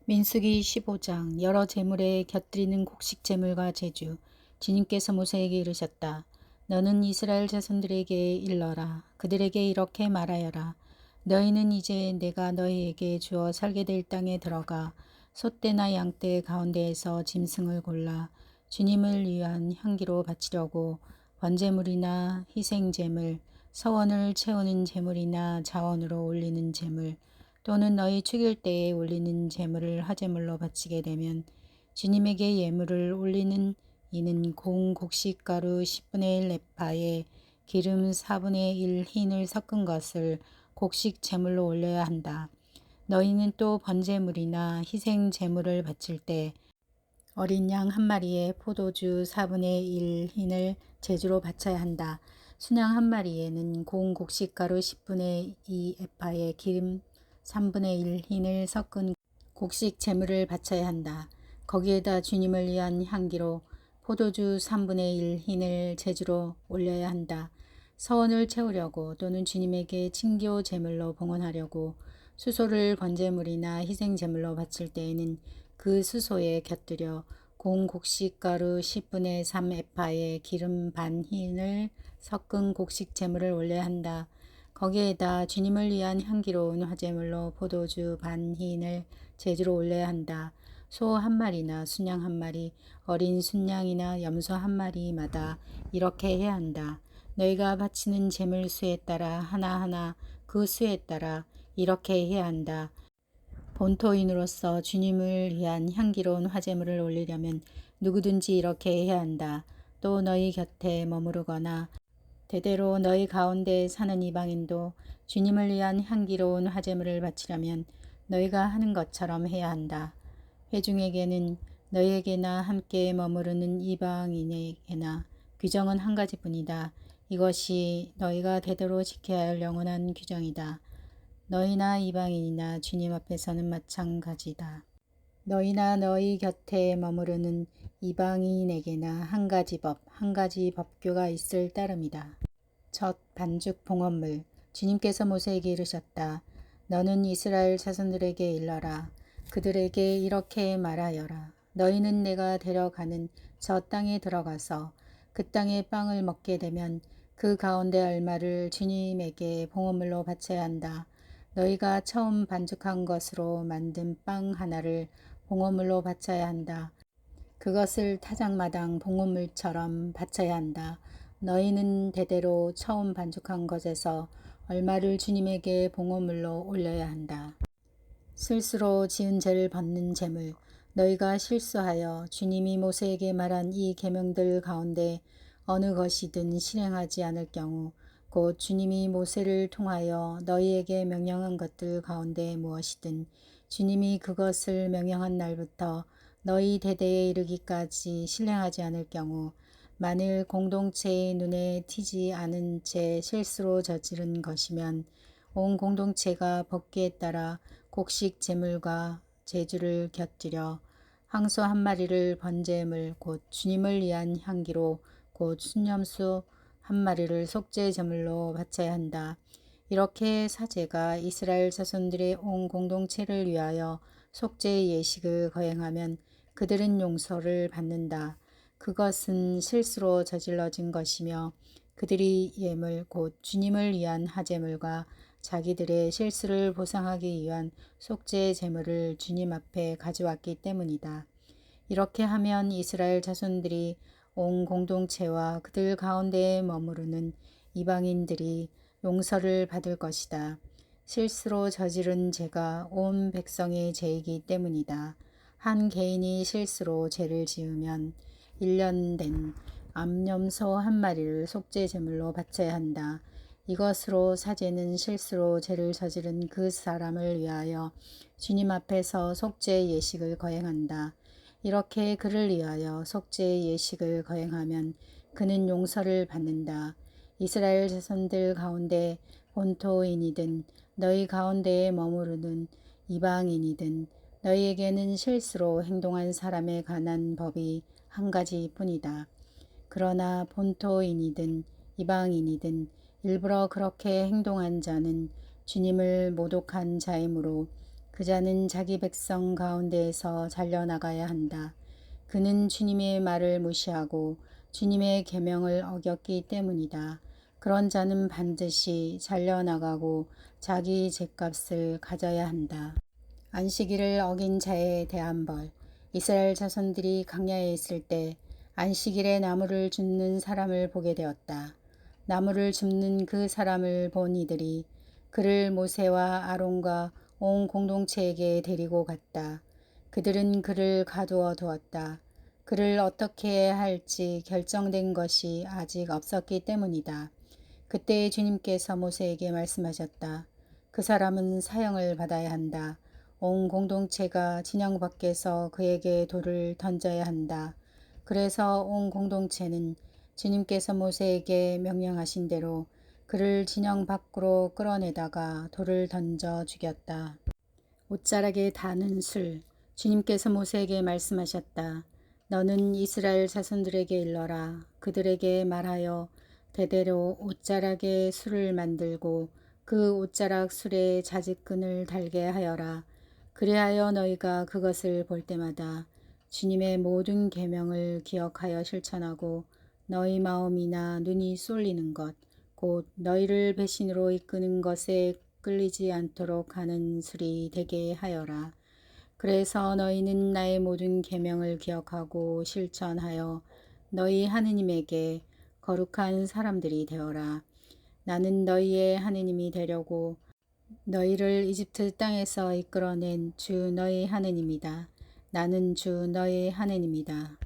민수기 15장. 여러 제물에 곁들이는 곡식 제물과 제주. 주님께서 모세에게 이르셨다. 너는 이스라엘 자손들에게 일러라. 그들에게 이렇게 말하여라. 너희는 이제 내가 너희에게 주어 살게 될 땅에 들어가 소떼나 양떼 가운데에서 짐승을 골라 주님을 위한 향기로 바치려고 번제물이나 희생제물, 서원을 채우는 제물이나 자원으로 올리는 제물, 또는 너희 죽일 때에 올리는 제물을 화제물로 바치게 되면 주님에게 예물을 올리는 이는 고운 곡식가루 10분의 1 에파에 기름 4분의 1 흰을 섞은 것을 곡식 제물로 올려야 한다. 너희는 또 번제물이나 희생 제물을 바칠 때 어린 양 한 마리에 포도주 4분의 1 흰을 제주로 바쳐야 한다. 순양 한 마리에는 고운 곡식가루 10분의 2 에파에 기름 3분의 1 흰을 섞은 곡식 제물을 바쳐야 한다. 거기에다 주님을 위한 향기로 포도주 3분의 1 흰을 제주로 올려야 한다. 서원을 채우려고 또는 주님에게 친교 제물로 봉헌하려고 수소를 번제물이나 희생 제물로 바칠 때에는 그 수소에 곁들여 고운 곡식가루 10분의 3 에파에 기름 반 흰을 섞은 곡식 제물을 올려야 한다. 거기에다 주님을 위한 향기로운 화제물로 포도주 반 흰을 제주로 올려야 한다. 소 한 마리나 순양 한 마리, 어린 순양이나 염소 한 마리마다 이렇게 해야 한다. 너희가 바치는 제물 수에 따라 하나하나 그 수에 따라 이렇게 해야 한다. 본토인으로서 주님을 위한 향기로운 화제물을 올리려면 누구든지 이렇게 해야 한다. 또 너희 곁에 머무르거나 대대로 너희 가운데 사는 이방인도 주님을 위한 향기로운 화제물을 바치려면 너희가 하는 것처럼 해야 한다. 회중에게는 너희에게나 함께 머무르는 이방인에게나 규정은 한 가지뿐이다. 이것이 너희가 대대로 지켜야 할 영원한 규정이다. 너희나 이방인이나 주님 앞에서는 마찬가지다. 너희나 너희 곁에 머무르는 이방인에게나 한 가지 법, 한 가지 법규가 있을 따름이다. 첫 반죽 봉헌물. 주님께서 모세에게 이르셨다. 너는 이스라엘 자손들에게 일러라. 그들에게 이렇게 말하여라. 너희는 내가 데려가는 저 땅에 들어가서 그 땅의 빵을 먹게 되면 그 가운데 얼마를 주님에게 봉헌물로 바쳐야 한다. 너희가 처음 반죽한 것으로 만든 빵 하나를 봉헌물로 바쳐야 한다. 그것을 타작마당 봉헌물처럼 바쳐야 한다. 너희는 대대로 처음 반죽한 것에서 얼마를 주님에게 봉헌물로 올려야 한다. 실수로 지은 죄를 벗는 제물. 너희가 실수하여 주님이 모세에게 말한 이 계명들 가운데 어느 것이든 실행하지 않을 경우 곧 주님이 모세를 통하여 너희에게 명령한 것들 가운데 무엇이든 주님이 그것을 명령한 날부터 너희 대대에 이르기까지 실행하지 않을 경우 만일 공동체의 눈에 튀지 않은 채 실수로 저지른 것이면 온 공동체가 법규에 따라 곡식 제물과 제주를 곁들여 황소 한 마리를 번제물 곧 주님을 위한 향기로 곧 순염수 한 마리를 속죄 제물로 바쳐야 한다. 이렇게 사제가 이스라엘 자손들의 온 공동체를 위하여 속죄의 예식을 거행하면 그들은 용서를 받는다. 그것은 실수로 저질러진 것이며 그들이 예물 곧 주님을 위한 하제물과 자기들의 실수를 보상하기 위한 속죄의 제물을 주님 앞에 가져왔기 때문이다. 이렇게 하면 이스라엘 자손들이 온 공동체와 그들 가운데에 머무르는 이방인들이 용서를 받을 것이다. 실수로 저지른 죄가 온 백성의 죄이기 때문이다. 한 개인이 실수로 죄를 지으면 1년 된 암염소 한 마리를 속죄 제물로 바쳐야 한다. 이것으로 사제는 실수로 죄를 저지른 그 사람을 위하여 주님 앞에서 속죄 예식을 거행한다. 이렇게 그를 위하여 속죄 예식을 거행하면 그는 용서를 받는다. 이스라엘 자손들 가운데 본토인이든 너희 가운데에 머무르는 이방인이든 너희에게는 실수로 행동한 사람에 관한 법이 한 가지뿐이다. 그러나 본토인이든 이방인이든 일부러 그렇게 행동한 자는 주님을 모독한 자이므로 그 자는 자기 백성 가운데에서 잘려나가야 한다. 그는 주님의 말을 무시하고 주님의 계명을 어겼기 때문이다. 그런 자는 반드시 잘려나가고 자기 죗값을 가져야 한다. 안식일을 어긴 자에 대한 벌. 이스라엘 자손들이 광야에 있을 때 안식일에 나무를 줍는 사람을 보게 되었다. 나무를 줍는 그 사람을 본 이들이 그를 모세와 아론과 온 공동체에게 데리고 갔다. 그들은 그를 가두어 두었다. 그를 어떻게 할지 결정된 것이 아직 없었기 때문이다. 그때 주님께서 모세에게 말씀하셨다. 그 사람은 사형을 받아야 한다. 온 공동체가 진영 밖에서 그에게 돌을 던져야 한다. 그래서 온 공동체는 주님께서 모세에게 명령하신 대로 그를 진영 밖으로 끌어내다가 돌을 던져 죽였다. 옷자락에 다는 술. 주님께서 모세에게 말씀하셨다. 너는 이스라엘 자손들에게 일러라. 그들에게 말하여 대대로 옷자락에 술을 만들고 그 옷자락 술에 자짓끈을 달게 하여라. 그리하여 너희가 그것을 볼 때마다 주님의 모든 계명을 기억하여 실천하고 너희 마음이나 눈이 쏠리는 것, 곧 너희를 배신으로 이끄는 것에 끌리지 않도록 하는 술이 되게 하여라. 그래서 너희는 나의 모든 계명을 기억하고 실천하여 너희 하느님에게 거룩한 사람들이 되어라. 나는 너희의 하느님이 되려고 너희를 이집트 땅에서 이끌어낸 주 너희 하느님이다. 나는 주 너희 하느님이다.